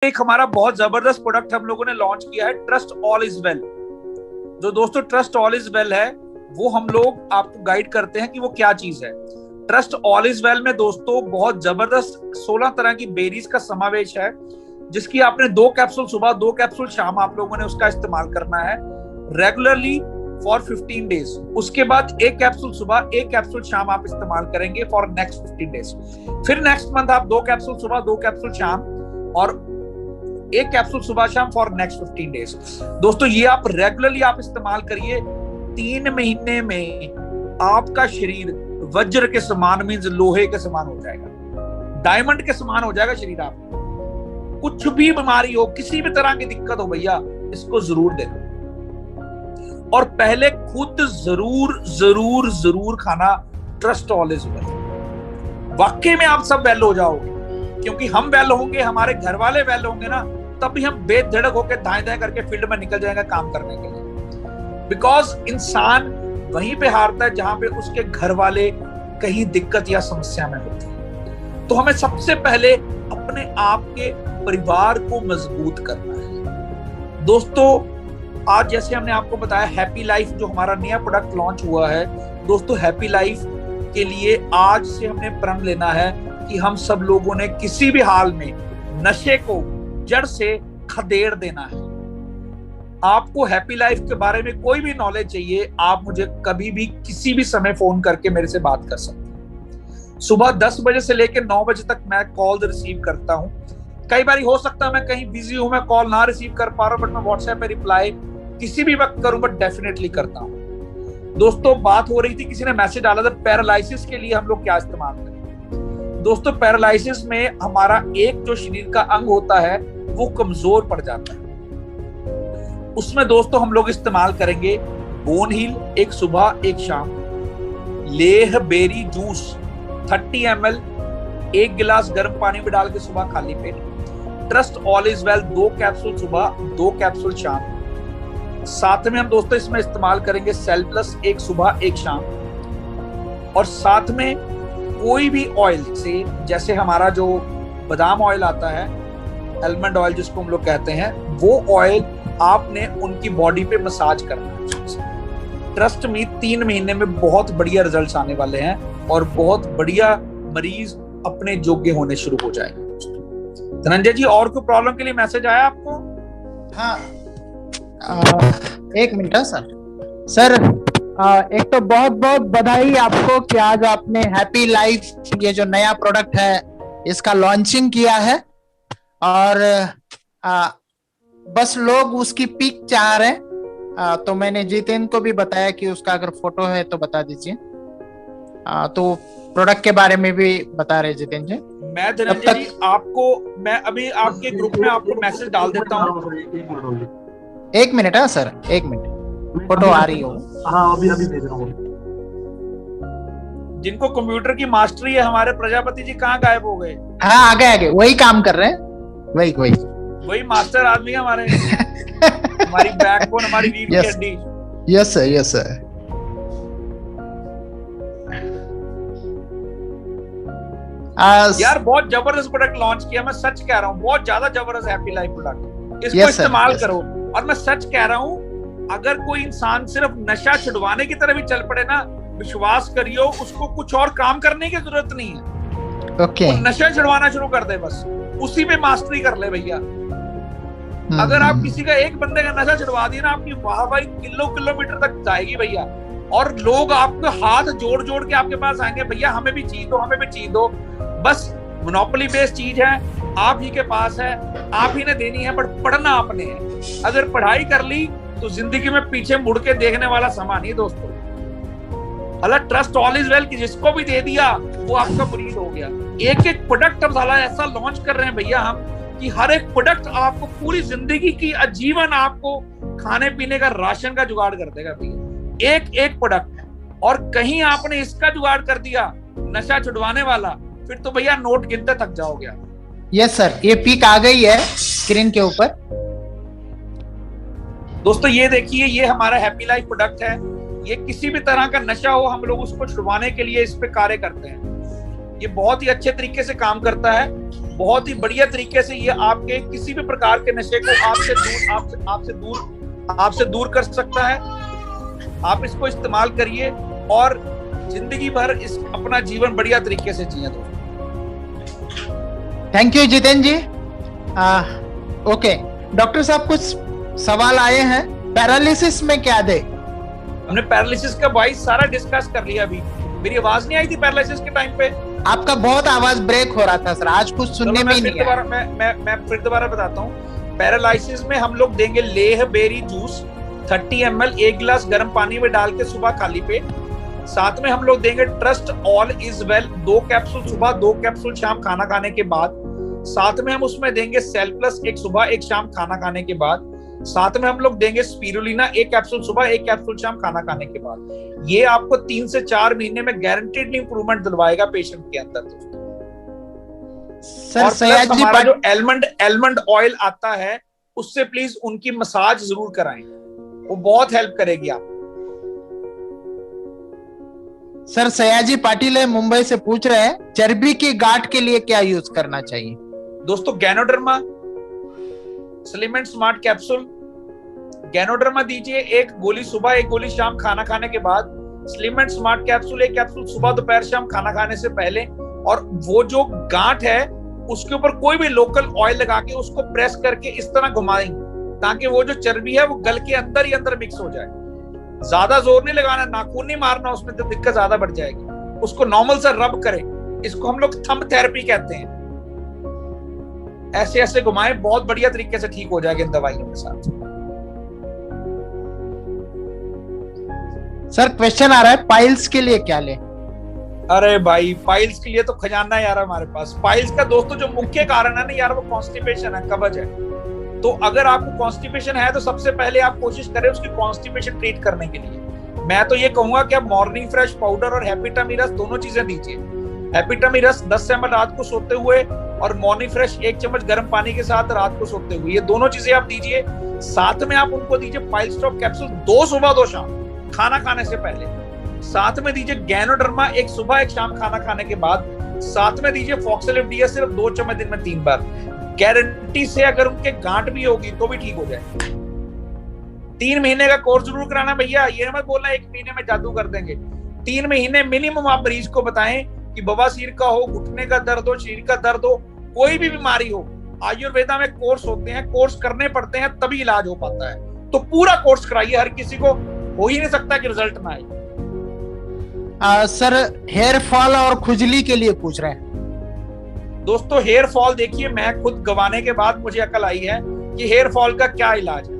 एक हमारा बहुत जबरदस्त प्रोडक्ट हम लोगों ने लॉन्च किया है, ट्रस्ट ऑल इज वेल। जो दोस्तों ट्रस्ट ऑल इज वेल है, वो हम लोग आपको गाइड करते हैं कि वो क्या चीज है। ट्रस्ट ऑल इज वेल में दोस्तों बहुत जबरदस्त 16 तरह की बेरीज का समावेश है, जिसकी आपने 2 कैप्सूल सुबह 2 कैप्सूल शाम आप लोगों ने उसका इस्तेमाल करना है रेगुलरली फॉर 15 डेज। उसके बाद 1 कैप्सूल सुबह 1 कैप्सूल शाम आप इस्तेमाल करेंगे फॉर नेक्स्ट 15 डेज। फिर नेक्स्ट मंथ आप 2 कैप्सूल सुबह 2 कैप्सूल शाम और 1 कैप्सूल सुबह शाम फॉर नेक्स्ट 15 डेज। दोस्तों ये आप रेगुलरली आप इस्तेमाल करिए। 3 महीने में आपका शरीर वज्र के समान मींस लोहे के समान हो जाएगा, डायमंड के समान हो जाएगा शरीर। आप कुछ भी बीमारी हो, किसी भी तरह की दिक्कत हो, भैया इसको जरूर देना। और पहले खुद जरूर जरूर जरूर खाना ट्रस्ट ऑल इज वेल। वाकई में आप सब वेल हो जाओगे, क्योंकि हम वेल होंगे, हमारे घर वाले वेल होंगे ना, तभी हम बेधड़क होकर दाएं दाएं करके फील्ड में निकल जाएंगे काम करने के लिए। बिकॉज इंसान वहीं पे हारता है जहां पे उसके घर वाले कहीं दिक्कत या समस्या में होते हैं। तो हमें सबसे पहले अपने आप के परिवार को मजबूत करना है। दोस्तों आज जैसे हमने आपको बताया हैप्पी लाइफ जो हमारा नया प्रोडक्ट लॉन्च हुआ है, दोस्तों हैप्पी लाइफ के लिए आज से हमने प्रण लेना है कि हम सब लोगों ने किसी भी हाल में नशे को जड़ से खदेड़ देना है। आपको हैप्पी लाइफ के बारे में कोई भी नॉलेज चाहिए, आप मुझे कभी भी किसी भी समय फोन करके मेरे से बात कर सकते हैं। सुबह 10 बजे से लेकर 9 बजे तक मैं कॉल रिसीव करता हूं। कई बार हो सकता है मैं कहीं बिजी हूं, मैं कॉल ना रिसीव कर पा रहा हूं, बट मैं व्हाट्सएप पे रिप्लाई किसी भी वक्त करूं, बट डेफिनेटली करता हूं। दोस्तों बात हो रही थी, किसी ने मैसेज डाला था पैरालिसिस के लिए हम लोग क्या इस्तेमाल करें। दोस्तों पैरालिसिस में हमारा एक जो शरीर का अंग होता है वो कमजोर पड़ जाता है। उसमें दोस्तों हम लोग इस्तेमाल करेंगे बोन हील, एक सुबह एक शाम, लेह बेरी जूस 30 ml 1 गिलास गर्म पानी में डाल के सुबह खाली पेट, trust all is well 2 capsule सुबह 2 कैप्सूल शाम। साथ में हम दोस्तों इसमें इस्तेमाल करेंगे सेल प्लस, एक सुबह एक शाम। और साथ में कोई भी ऑयल से, जैसे हमारा जो बादाम ऑयल आता है, आलमंड ऑयल जिसको हम लोग कहते हैं, वो ऑयल आपने उनकी बॉडी पे मसाज करना है। ट्रस्ट मी 3 महीने में बहुत बढ़िया रिजल्ट्स आने वाले हैं और बहुत बढ़िया मरीज अपने योग्य होने शुरू हो जाएंगे। धनंजय जी और कोई प्रॉब्लम के लिए मैसेज आया आपको? हाँ 1 मिनट सर। एक तो बहुत बहुत बधाई आपको कि आज आपने हैप्पी लाइफ ये जो नया प्रोडक्ट है इसका लॉन्चिंग किया है। और बस लोग उसकी पिक चाह रहे हैं, तो मैंने जितेन को भी बताया कि उसका अगर फोटो है तो बता दीजिए। तो प्रोडक्ट के बारे में भी बता रहे जितेन जी। मैं धनंजय जी आपको, मैं अभी आपके ग्रुप में आपको मैसेज डाल देता हूँ। 1 मिनट है सर, 1 मिनट, फोटो आ रही हो? हाँ अभी भेज रहा हूँ। जिनको कंप्यूटर की मास्टरी है, हमारे प्रजापति जी कहाँ गायब हो गए? हाँ आगे वही काम कर रहे हैं, वही मास्टर आदमी है हमारे। हमारी बैकबोन, हमारी रीढ़ की हड्डी। Yes sir. यार बहुत जबरदस्त प्रोडक्ट लॉन्च किया, मैं सच कह रहा हूँ, बहुत ज्यादा जबरदस्त हैप्पी लाइफ प्रोडक्ट। इसको इस्तेमाल करो। और मैं सच कह रहा हूँ, अगर कोई इंसान सिर्फ नशा छुड़वाने की तरफ ही चल पड़े ना, विश्वास करियो उसको कुछ और काम करने की जरूरत नहीं है। ओके। नशा छुड़वाना शुरू कर दे, बस उसी में मास्टरी कर ले भैया। अगर आप किसी का एक बंदे का नशा छुड़वा दिए ना, आपकी वाहवाही किलोमीटर तक जाएगी भैया। और लोग आपको हाथ जोड़ जोड़ के आपके पास आएंगे, भैया हमें भी चीज दो, हमें भी चीज दो। बस मोनोपोली बेस्ड चीज है, आप ही के पास है, आप ही ने देनी है, बट पढ़ना आपने है। अगर पढ़ाई कर ली तो जिंदगी में पीछे मुड़ के देखने वाला समा नहीं दोस्तों। हालांकि ट्रस्ट ऑल इज वेल की जिसको भी दे दिया वो आपका मुरीद हो गया। एक एक प्रोडक्ट अब साला ऐसा लॉन्च कर रहे हैं भैया हम, कि हर एक प्रोडक्ट आपको पूरी जिंदगी की आजीवन आपको खाने पीने का राशन का जुगाड़ कर देगा भैया, एक प्रोडक्ट। और कहीं आपने इसका जुगाड़ कर दिया नशा छुड़वाने वाला, फिर तो भैया नोट गिनते थक जाओगे आप। यस सर, ये पिक आ गई है स्क्रीन के ऊपर। दोस्तों ये देखिए, ये हमारा हैप्पी लाइफ प्रोडक्ट है। ये किसी भी तरह का नशा हो, हम लोग उसको छुड़वाने के लिए इस पे कार्य करते हैं। ये बहुत ही अच्छे तरीके से काम करता है, बहुत ही बढ़िया तरीके से ये आपके किसी भी प्रकार के नशे को आपसे दूर कर सकता है। आप इसको इस्तेमाल करिए और जिंदगी भर इस अपना जीवन बढ़िया तरीके से जिए दोस्तों। Thank you Jitendra ji. Okay doctor साहब, कुछ सवाल आए हैं। पैरालिसिस में क्या दे? हमने पैरालिसिस का भाई सारा डिस्कस कर लिया। अभी मेरी आवाज नहीं आई थी पैरालिसिस के टाइम पे? आपका बहुत आवाज ब्रेक हो रहा था सर, आज कुछ सुनने में ही नहीं आया। मैं फिर दोबारा बताता हूँ। पैरालिसिस में हम लोग देंगे लेह बेरी जूस 30 ml 1 गिलास गर्म पानी में डाल के सुबह खाली पेट। साथ में हम लोग देंगे trust all is well 2 capsule सुबह 2 कैप्सूल शाम खाना खाने के बाद। साथ में हम उसमें देंगे सेल प्लस 1 सुबह 1 शाम खाना खाने के बाद। साथ में हम लोग देंगे स्पिरुलिना 1 कैप्सूल सुबह 1 कैप्सूल शाम खाना खाने के बाद। ये आपको 3 से 4 महीने में गारंटीड इंप्रूवमेंट दिलवाएगा पेशेंट के अंदर दोस्तों। और प्लस हमारा जो एलमंड ऑयल आता है उससे प्लीज उनकी मसाज जरूर कराएं, वो बहुत हेल्प करेगी आप। सर सयाजी पाटिल है मुंबई से पूछ रहे हैं चर्बी की गांठ के लिए क्या यूज करना चाहिए? दोस्तों ganoderma slim and smart capsule, ganoderma दीजिए 1 गोली सुबह 1 गोली शाम खाना खाने के बाद। Slim and smart capsule 1 capsule सुबह दोपहर शाम खाना खाने से पहले। और वो जो गांठ है उसके ऊपर कोई भी लोकल ऑयल लगा के उसको प्रेस करके इस तरह घुमाएंगे ताकि वो जो चर्बी है वो गल के अंदर ही अंदर मिक्स हो जाए। ज्यादा जोर नहीं लगाना, नाखून नहीं मारना, उसमें तो दिक्कत ज्यादा बढ़ जाएगी। उसको नॉर्मल सा रब करें, इसको हम लोग थंब थेरेपी कहते हैं। ऐसे ऐसे घुमाएं, बहुत बढ़िया तरीके से ठीक हो जाएगा इन दवाइयों के साथ। सर क्वेश्चन आ रहा है पाइल्स के लिए क्या ले? अरे भाई पाइल्स के लिए तो खजाना है यार हमारे पास। पाइल्स का दोस्तों जो मुख्य कारण है ना यार वो कॉन्स्टिपेशन है, कब्ज है। तो अगर आपको कॉन्स्टिपेशन है तो सबसे पहले आप कोशिश करें उसकी कॉन्स्टिपेशन ट्रीट करने के लिए। मैं तो ये कहूंगा कि आप मॉर्निंग फ्रेश पाउडर और हैप्पीटमी रस दोनों चीजें दीजिए। हैप्पीटमी रस 10 ml रात को सोते हुए और मॉर्निंग फ्रेश 1 चम्मच गर्म पानी के साथ रात को सोते हुए, ये दोनों चीजें आप दीजिए। साथ में आप उनको दीजिए पाइल स्टॉप कैप्सूल 2 सुबह 2 शाम खाना खाने से पहले। साथ में दीजिए गैनोडर्मा 1 सुबह 1 शाम खाना खाने के बाद। साथ में दीजिए फॉक्सलेव डीएस सिर्फ 2 चम्मच दिन में 3 बार। गारंटी से अगर उनके गांठ भी होगी तो भी ठीक हो जाए। 3 महीने का कोर्स जरूर कराना भैया, ये मत बोलना 1 महीने में जादू कर देंगे। 3 महीने मिनिमम आप मरीज को बताएं कि बवासीर का हो, घुटने का दर्द हो, शरीर का दर्द हो, कोई भी बीमारी हो, आयुर्वेदा में कोर्स होते हैं, कोर्स करने पड़ते हैं तभी इलाज हो पाता है। तो पूरा कोर्स कराइए, हर किसी को हो ही नहीं सकता कि रिजल्ट ना आए। सर हेयर फॉल और खुजली के लिए पूछ रहे हैं। दोस्तों हेयर फॉल देखिए, मैं खुद गवाने के बाद मुझे अकल आई है कि हेयर फॉल का क्या इलाज है।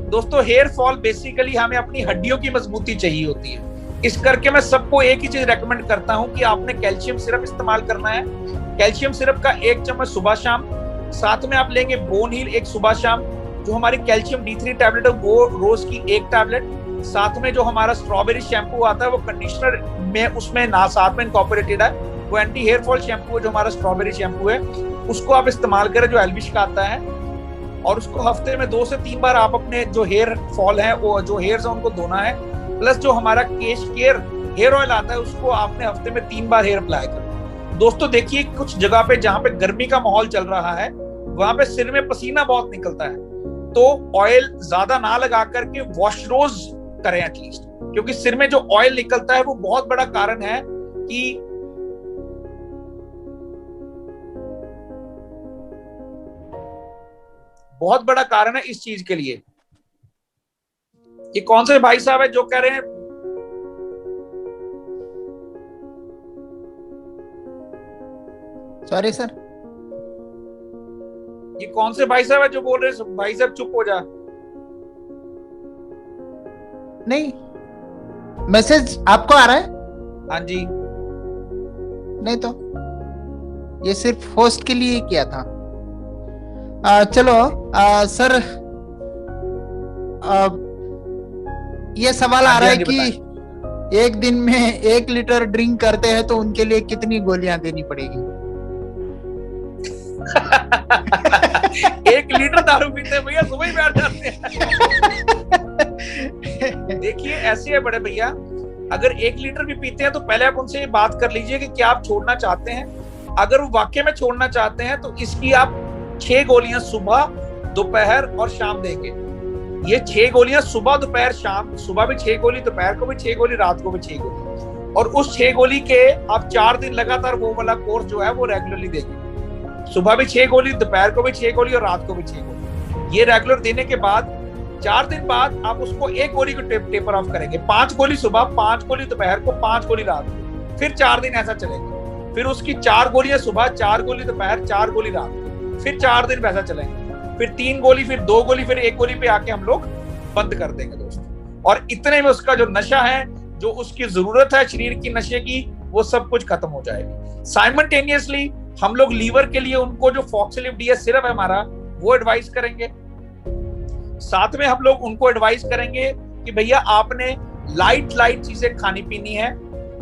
दोस्तों हेयर फॉल बेसिकली हमें अपनी हड्डियों की मजबूती चाहिए होती है। इस करके मैं सबको एक ही चीज रेकमेंड करता हूं कि आपने कैल्शियम सिरप इस्तेमाल करना है। कैल्शियम सिरप का 1 चम्मच सुबह शाम। साथ में आप लेंगे बोन हील 1 सुबह शाम। जो हमारी कैल्शियम D3 टैबलेट है वो रोज की 1 टैबलेट। साथ में जो हमारा स्ट्रॉबेरी शैम्पू आता है वो कंडीशनर में उसमें ना साथ में इनकॉर्पोरेटेड है, वो एंटी हेयर फॉल शैम्पू है जो हमारा स्ट्रॉबेरी शैम्पू है, उसको आप इस्तेमाल करें जो एल्विश का आता है। और उसको हफ्ते में 2 से 3 बार आप अपने जो हेयर फॉल है वो जो हेयर्स है उनको धोना है। प्लस जो हमारा केश केयर हेयर ऑयल आता है उसको आपने हफ्ते में 3 बार हेयर अप्लाई करना। दोस्तों देखिए कुछ जगह पे जहाँ पे गर्मी का माहौल चल रहा है वहां पे सिर में पसीना बहुत निकलता है, तो ऑयल ज्यादा ना लगा करके वॉश रोज करें एटलीस्ट, क्योंकि सिर में जो ऑयल निकलता है वो बहुत बड़ा कारण है कि बहुत बड़ा कारण है इस चीज के लिए। ये कौन से भाई साहब है जो कह रहे हैं? सॉरी सर, ये कौन से भाई साहब है जो बोल रहे हैं भाई साहब चुप हो जा? नहीं, मैसेज आपको आ रहा है? हाँ जी। नहीं तो ये सिर्फ होस्ट के लिए किया था। चलो सर, ये सवाल आ रहा है कि एक दिन में 1 लीटर ड्रिंक करते हैं तो उनके लिए कितनी गोलियां देनी पड़ेगी? 1 लीटर दारू पीते हैं भैया, सुबह ही बैठ जाते हैं। देखिए ऐसे है बड़े भैया, अगर 1 लीटर भी पीते हैं तो पहले आप उनसे ये बात कर लीजिए कि क्या आप छोड़ना चाहते हैं। अगर वो वाकई में छोड़ना चाहते हैं तो इसकी आप 6 गोलियां सुबह, दोपहर और शाम देंगे। ये 6 गोलियां सुबह, दोपहर, शाम, सुबह भी 6 गोली, दोपहर को भी 6 गोली, रात को भी 6 गोली, और उस 6 गोली के आप 4 दिन लगातार वो वाला कोर्स जो है वो रेगुलरली देंगे। सुबह भी 6 गोली, दोपहर को भी 6 गोली और रात को भी 6 गोली। ये रेगुलर देने के बाद 4 दिन बाद आप उसको 1 गोली को टेपर ऑफ करेंगे। 5 गोली सुबह, 5 गोली दोपहर को, 5 गोली रात को, फिर 4 दिन ऐसा चलेगा। फिर उसकी 4 गोलियां सुबह, 4 गोली दोपहर, 4 गोली रात को, फिर 4 दिन वैसा चलेंगे। फिर 3 गोली, फिर 2 गोली, फिर 1 गोली पे आके हम लोग बंद कर देंगे दोस्तों। और इतने में उसका जो नशा है, जो उसकी जरूरत है शरीर की नशे की, वो सब कुछ खत्म हो जाएगी। साइमल्टेनियसली हम लोग लीवर के लिए उनको जो फॉक्सलिब डीएस सिरप है हमारा, वो एडवाइस करेंगे। साथ में हम लोग उनको एडवाइस करेंगे कि भैया आपने लाइट चीजें खानी पीनी है।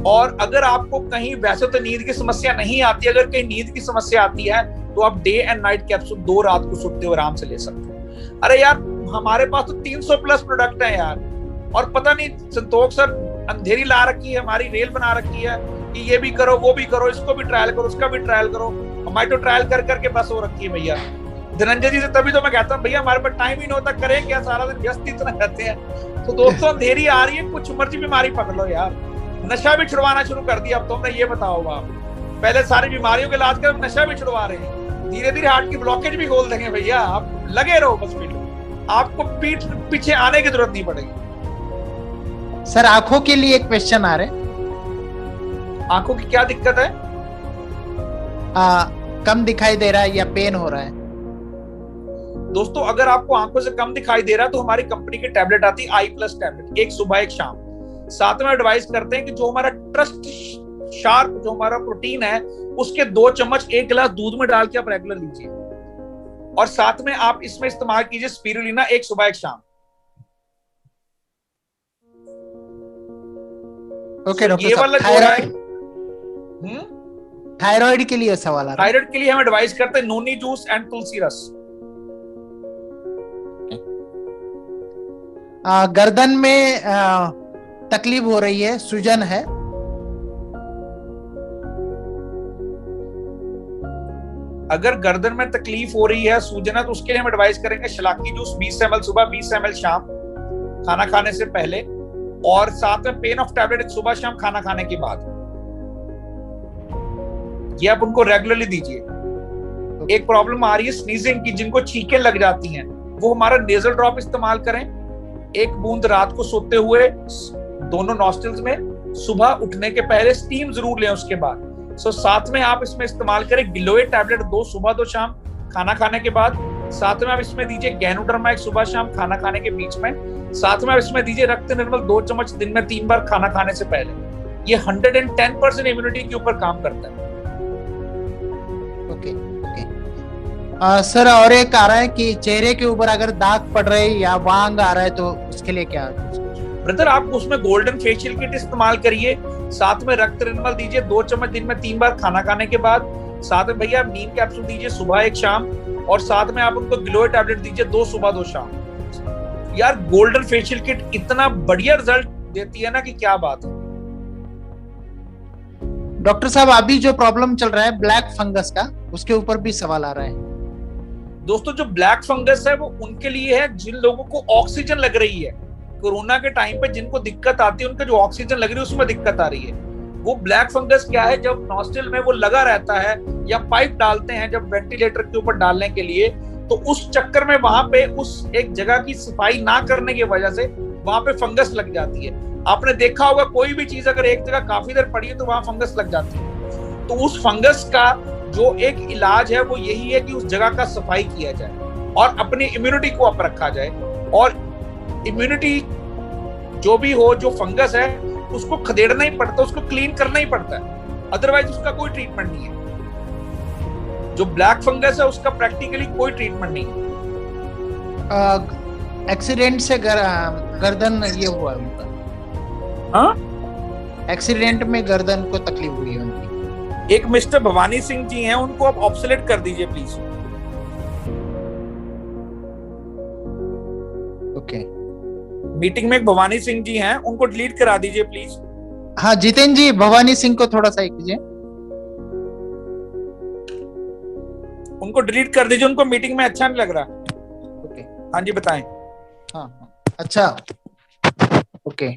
और अगर आपको कहीं, वैसे तो नींद की समस्या नहीं आती, अगर कहीं नींद की समस्या आती है तो आप डे एंड नाइट कैप्सूल 2 रात को सोते हुए आराम से ले सकते हैं। अरे यार, हमारे पास तो 300 प्लस प्रोडक्ट है यार, और पता नहीं संतोष सर अंधेरी ला रखी है, हमारी रेल बना रखी है कि ये भी करो, वो भी करो, इसको भी ट्रायल करो, उसका भी ट्रायल करो। हमारी तो ट्रायल कर करके बस हो रखी है भैया। धनंजय जी से तभी तो मैं कहता हूँ भैया हमारे पास टाइम ही नहीं होता, करें क्या, सारा दिन व्यस्त इतना रहते हैं। तो दोस्तों अंधेरी आ रही है, कुछ मर्जी बीमारी पकड़ लो यार। नशा भी छुड़वाना शुरू कर दिया अब तो हमने, ये बताओ आप। पहले सारी बीमारियों के इलाज कर, नशा भी छुड़वा रहे हैं। धीरे धीरे हार्ट की ब्लॉकेज भी खोल देंगे भैया, आप लगे रहो बस। आपको पीठ पीछे आने की जरूरत नहीं पड़ेगी। सर आंखों के लिए एक क्वेश्चन आ रहे, आंखों की क्या दिक्कत है? कम दिखाई दे रहा है या पेन हो रहा है? दोस्तों अगर आपको आंखों से कम दिखाई दे रहा है तो हमारी कंपनी की टैबलेट आती है I+ टैबलेट, एक सुबह एक शाम। साथ में एडवाइस करते हैं कि जो हमारा ट्रस्ट शार्प, जो हमारा प्रोटीन है, उसके 2 चम्मच 1 गिलास दूध में डाल के आप रेगुलर लीजिए। और साथ में आप इसमें इस्तेमाल कीजिए स्पिरुलिना, एक सुबह एक शाम। ओके डॉक्टर ये वाला साहब, थायराइड के लिए सवाल आ रहा है। थायराइड के लिए हम एडवाइस करते हैं नोनी जूस एंड तुलसी रस। गर्दन में तकलीफ हो रही है, सूजन है। अगर गर्दन में तकलीफ हो रही है, सूजन है, तो उसके लिए हम एडवाइस करेंगे शलाकी जूस 20 ml सुबह, 20 ml शाम, खाना खाने से पहले। और साथ में पेन ऑफ टैबलेट सुबह शाम खाना खाने के बाद। ये आप उनको रेगुलरली दीजिए। एक प्रॉब्लम आ रही है स्नीजिंग की, जिनको छींकें लग जाती हैं, वो हमारा नेजल ड्रॉप इस्तेमाल करें। 1 बूंद रात को सोते हुए दोनों नॉस्ट्रिल्स में, सुबह उठने के पहले स्टीम जरूर लें उसके बाद। साथ में आप इसमें इस्तेमाल करें गिलोय टैबलेट 2 सुबह 2 शाम खाना खाने के बाद। साथ में आप इसमें दीजिए गैनोडर्मा 1 सुबह शाम खाना खाने के बीच में। साथ में आप इसमें दीजिए रक्त निर्मल 2 चम्मच दिन में 3 बार खाना खाने से पहले। ये 110% इम्यूनिटी के ऊपर काम करता है। ओके सर, और एक आ रहा है कि चेहरे के ऊपर अगर दाग पड़ रहे या वांग आ रहा है तो उसके लिए क्या? ब्रदर आप उसमें गोल्डन फेशियल किट इस्तेमाल करिए। साथ में रक्त निर्मल दीजिए 2 चम्मच दिन में 3 बार खाना खाने के बाद। साथ में भैया नीम कैप्सूल दीजिए सुबह 1 शाम। और साथ में आप उनको गिलोय टैबलेट दीजिए 2 सुबह 2 शाम। यार गोल्डन फेशियल किट इतना बढ़िया रिजल्ट देती है ना कि क्या बात है। डॉक्टर साहब अभी जो प्रॉब्लम चल रहा है ब्लैक फंगस का, उसके ऊपर भी सवाल आ रहा है। दोस्तों जो ब्लैक फंगस है वो उनके लिए है जिन लोगों को ऑक्सीजन लग रही है। कोरोना के टाइम पे जिनको दिक्कत आती है, उनके जो ऑक्सीजन लग रही है उसमें दिक्कत आ रही है। वो ब्लैक फंगस क्या है, जब नॉस्ट्रिल में वो लगा रहता है या पाइप डालते हैं जब वेंटिलेटर के ऊपर डालने के लिए, तो उस चक्कर में वहां पे उस एक जगह की सफाई ना करने की वजह से वहां पे फंगस लग जाती है। आपने देखा होगा कोई भी चीज अगर एक जगह काफी देर पड़ी है तो वहां फंगस लग जाती है। तो उस फंगस का जो एक इलाज है वो यही है कि उस जगह का सफाई किया जाए और अपनी इम्यूनिटी को अप रखा जाए। और इम्यूनिटी जो भी हो, जो फंगस है उसको खदेड़ना ही पड़ता है, उसको क्लीन करना ही पड़ता है, अदरवाइज उसका कोई ट्रीटमेंट नहीं है। जो ब्लैक फंगस है उसका प्रैक्टिकली कोई ट्रीटमेंट नहीं है। एक्सीडेंट से गर्दन ये हुआ उनका। एक्सीडेंट में गर्दन को तकलीफ हुई है उनकी। एक मिस्टर भवानी सिंह जी हैं, उनको आप ऑब्सोलेट कर दीजिए प्लीज। ओके। मीटिंग में एक भवानी सिंह जी हैं, उनको डिलीट करा दीजिए प्लीज। हाँ जितेंद्र जी, भवानी सिंह को थोड़ा सा कीजिए। उनको डिलीट कर दीजिए, उनको मीटिंग में अच्छा नहीं लग रहा। ओके। हाँ जी बताएं। हाँ हाँ अच्छा ओके।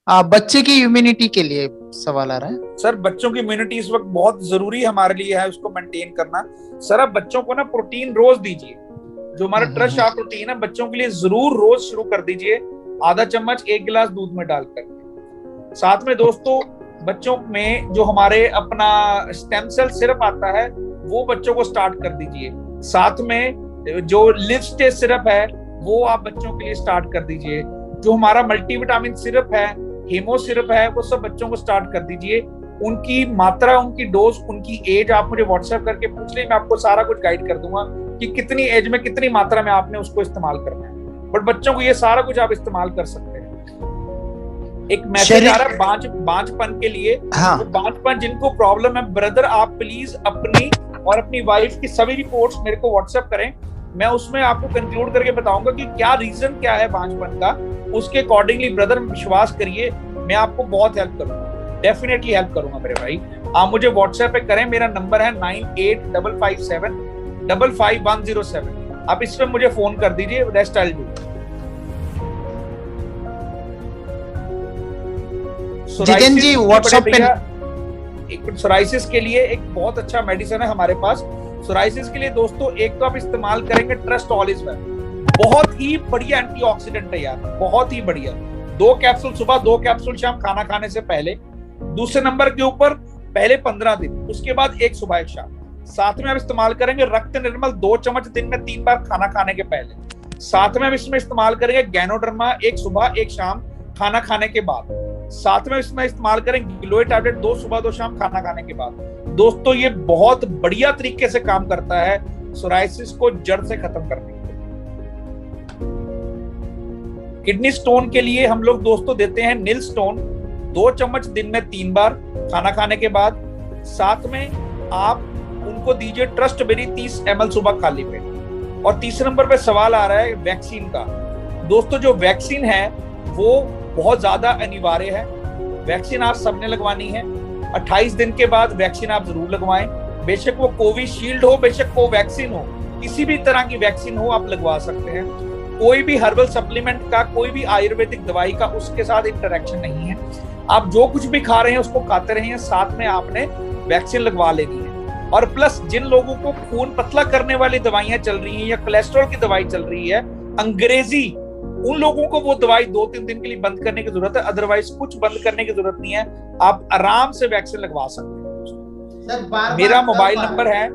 बच्चे की इम्यूनिटी के लिए सवाल आ रहा है। सर बच्चों की इम्यूनिटी इस वक्त बहुत जरूरी हमारे लिए है, उसको मेंटेन करना। सर आप बच्चों को ना प्रोटीन रोज दीजिए, जो हमारा ट्रस्ट शार्प प्रोटीन है बच्चों के लिए जरूर रोज शुरू कर दीजिए, आधा चम्मच 1 गिलास दूध में डालकर। साथ में दोस्तों बच्चों में जो हमारे अपना स्टेम सेल सिरप आता है वो बच्चों को स्टार्ट कर दीजिए। साथ में जो लिव स्टे सिरप है वो आप बच्चों के लिए स्टार्ट कर दीजिए। जो हमारा मल्टीविटामिन सिरप है, हीमो सिरप है, वो सब बच्चों को स्टार्ट कर दीजिए। उनकी मात्रा, उनकी डोज, उनकी एज आप मुझे व्हाट्सएप करके पूछ लें, मैं आपको सारा कुछ गाइड कर दूंगा कि कितनी एज में कितनी मात्रा में आपने उसको इस्तेमाल करना है। बट बच्चों को ये सारा कुछ आप इस्तेमाल कर सकते हैं। एक मैसेज आ रहा है बांझपन के लिए। हाँ। तो बांझपन जिनको प्रॉब्लम है ब्रदर, आप प्लीज अपनी और अपनी वाइफ की सभी रिपोर्ट्स मेरे को व्हाट्सएप करें, मैं उसमें आपको कंक्लूड करके बताऊंगा कि क्या रीजन क्या है बांझपन का। उसके अकॉर्डिंगली ब्रदर विश्वास करिए, मैं आपको बहुत हेल्प करूंगा, डेफिनेटली हेल्प करूंगा मेरे भाई। आप मुझे व्हाट्सएप पे करें, मेरा नंबर है 9855755107। आप इस पे मुझे फोन कर दीजिए, rest I do. Jitendra ji WhatsApp पे एक सोराइसिस के लिए एक बहुत अच्छा मेडिसिन है हमारे पास। सोराइसिस के लिए दोस्तों एक तो आप इस्तेमाल करेंगे ट्रस्ट ऑल इज वेल, बहुत ही बढ़िया एंटीऑक्सीडेंट है यार, बहुत ही बढ़िया। 2 कैप्सूल सुबह, 2 कैप्सूल शाम खाना खाने से पहले। दूसरे नंबर के ऊपर पहले 15 दिन, उसके बाद एक सुबह एक शाम। साथ में आप इस्तेमाल करेंगे रक्त निर्मल 2 चम्मच दिन में 3 बार खाना खाने के पहले। साथ में हम इसमें इस्तेमाल करेंगे गैनोडर्मा 1 सुबह 1 शाम खाना खाने के बाद। साथ में इसमें इस्तेमाल करेंगे गिलोय टैबलेट 2 सुबह 2 शाम खाना खाने के बाद। दोस्तों ये बहुत बढ़िया तरीके से काम करता है सोराइसिस को जड़ से खत्म करने के लिए। किडनी स्टोन के लिए हम लोग दोस्तों देते हैं नील स्टोन 2 चम्मच दिन में 3 बार खाना खाने के बाद। साथ में आप उनको दीजिए ट्रस्ट बेरी 30 ml सुबह खाली पेट। और तीसरे नंबर पे सवाल आ रहा है वैक्सीन का। दोस्तों जो वैक्सीन है वो बहुत ज्यादा अनिवार्य है, वैक्सीन आप सबने लगवानी है। 28 दिन के बाद वैक्सीन आप जरूर लगवाएं, बेशक वो कोविशील्ड हो, बेशक कोवैक्सीन हो, किसी भी तरह की वैक्सीन हो आप लगवा सकते हैं। कोई भी हर्बल सप्लीमेंट का, कोई भी आयुर्वेदिक दवाई का उसके साथ इंटरेक्शन नहीं है। आप जो कुछ भी खा रहे हैं उसको खाते रहिए, साथ में आपने वैक्सीन लगवा लेनी है। और प्लस जिन लोगों को खून पतला करने वाली दवाइयां चल रही हैं या कोलेस्ट्रॉल की दवाई चल रही है अंग्रेजी, उन लोगों को वो दवाई 2-3 दिन के लिए बंद करने की जरूरत है, अदरवाइज कुछ बंद करने की जरूरत नहीं है, आप आराम से वैक्सीन लगवा सकते हैं। मेरा मोबाइल नंबर है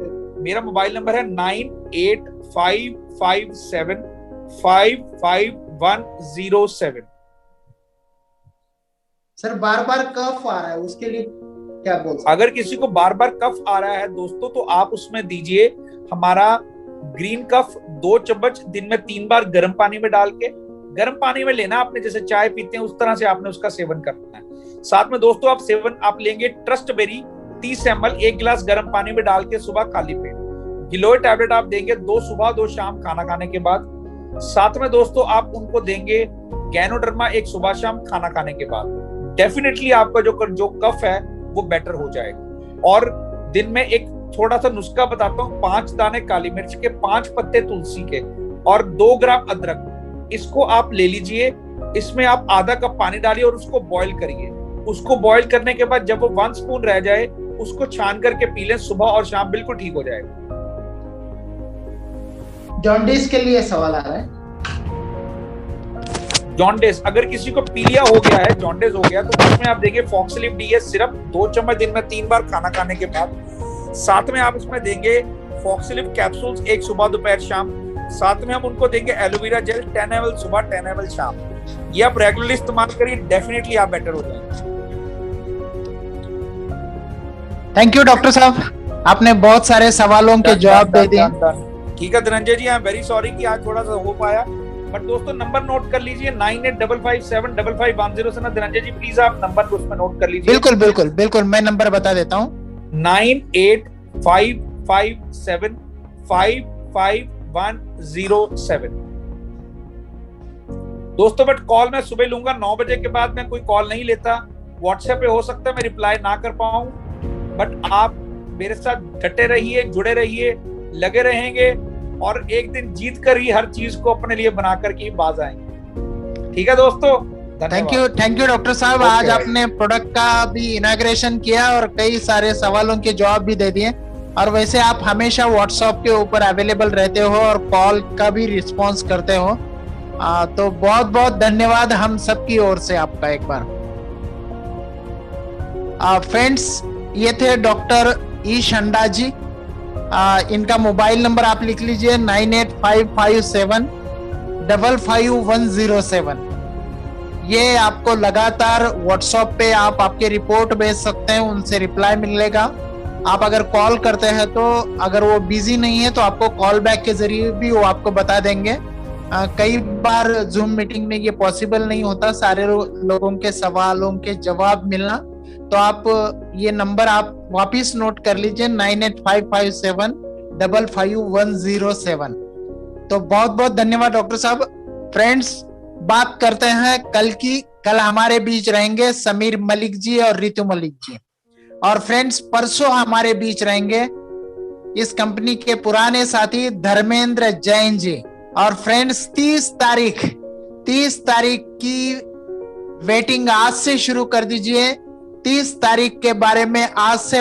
9855755107। सर बार बार कफ आ रहा है, उसके लिए क्या बोल सकते? अगर किसी को बार बार कफ आ रहा है दोस्तों तो आप उसमें दीजिए हमारा ग्रीन कफ 2 चम्मच दिन में 3 बार गर्म पानी में डाल के, गर्म पानी में लेना आपने, जैसे चाय पीते हैं उस तरह से आपने उसका सेवन करना है। साथ में दोस्तों आप लेंगे ट्रस्ट बेरी 30 ml 1 गिलास गर्म पानी में डाल के सुबह खाली पेट। गिलोय टैबलेट आप देंगे 2 सुबह 2 शाम खाना खाने के बाद। साथ में दोस्तों आप उनको देंगे गैनोडर्मा 1 सुबह शाम खाना खाने के बाद। डेफिनेटली आपका जो कफ है वो बेटर हो जाएगा। और दिन में एक थोड़ा सा नुस्खा बताता हूँ, 5 दाने काली मिर्च के, 5 पत्ते तुलसी के और 2 ग्राम अदरक, इसको आप ले लीजिए। इसमें आप आधा कप पानी डालिए और उसको बॉईल करिए। उसको बॉईल करने के बाद जब वो 1 स्पून रह जाए उसको छान करके पी लें सुबह और शाम, बिल्कुल ठीक हो जाएगा। जॉन्डिस के लिए सवाल आ रहा है। जॉन्डिस, अगर किसी को पीलिया हो गया है, जॉन्डिस हो गया, तो उसमें आप देंगे फॉक्सलिव डीएस सिरप 2 चम्मच दिन में 3 बार खाना खाने के बाद। साथ में आप इसमें देंगे फॉक्सलिव कैप्सूल्स 1 सुबह दोपहर शाम। साथ में हम उनको देंगे एलोवेरा जेल 10 ml सुबह 10 ml शाम। ये आप रेगुलरली इस्तेमाल करिए, डेफिनेटली आप बेटर हो जाएंगे। थैंक यू डॉक्टर साहब, आपने बहुत सारे सवालों के जवाब दे दिए। ठीक है धनंजय जी, आई एम वेरी सॉरी कि आज थोड़ा सा हो पाया, बट दोस्तों नंबर नोट कर लीजिए 9855755107 धनंजय जी प्लीज आप नंबर उसमें नोट कर लीजिए। बिल्कुल बिल्कुल बिल्कुल, मैं नंबर बता देता हूँ 9855755107। दोस्तों बट कॉल मैं सुबह लूंगा, 9 बजे के बाद मैं कोई कॉल नहीं लेता। व्हाट्सएप पे हो सकता है मैं रिप्लाई ना कर पाऊं, बट आप मेरे साथ डटे रहिए, जुड़े रहिए, लगे रहेंगे और एक दिन जीत कर ही हर चीज को अपने लिए बनाकर के ही बाज आएंगे। ठीक है दोस्तों, थैंक यू डॉक्टर साहब। आज आपने प्रोडक्ट का भी इनॉग्रेशन किया और कई सारे सवालों के जवाब भी दे दिए। और वैसे आप हमेशा व्हाट्सएप के ऊपर अवेलेबल रहते हो और कॉल का भी रिस्पॉन्स करते हो, तो बहुत बहुत धन्यवाद हम सबकी ओर से आपका एक बार। फ्रेंड्स, ये थे डॉक्टर ई शंडा जी। इनका मोबाइल नंबर आप लिख लीजिए 9855755107। ये आपको लगातार व्हाट्सएप पे आप आपके रिपोर्ट भेज सकते हैं, उनसे रिप्लाई मिलेगा। आप अगर कॉल करते हैं तो अगर वो बिजी नहीं है तो आपको कॉल बैक के जरिए भी वो आपको बता देंगे। कई बार जूम मीटिंग में ये पॉसिबल नहीं होता सारे लोगों के सवालों के जवाब मिलना, तो आप ये नंबर आप वापिस नोट कर लीजिए 9855755107। तो बहुत बहुत धन्यवाद डॉक्टर साहब। फ्रेंड्स, बात करते हैं कल की। कल हमारे बीच रहेंगे समीर मलिक जी और रितु मलिक जी। और फ्रेंड्स, परसों हमारे बीच रहेंगे इस कंपनी के पुराने साथी धर्मेंद्र जैन जी। और फ्रेंड्स, 30 तारीख की वेटिंग आज से शुरू कर दीजिए। 30 तारीख के बारे में आज से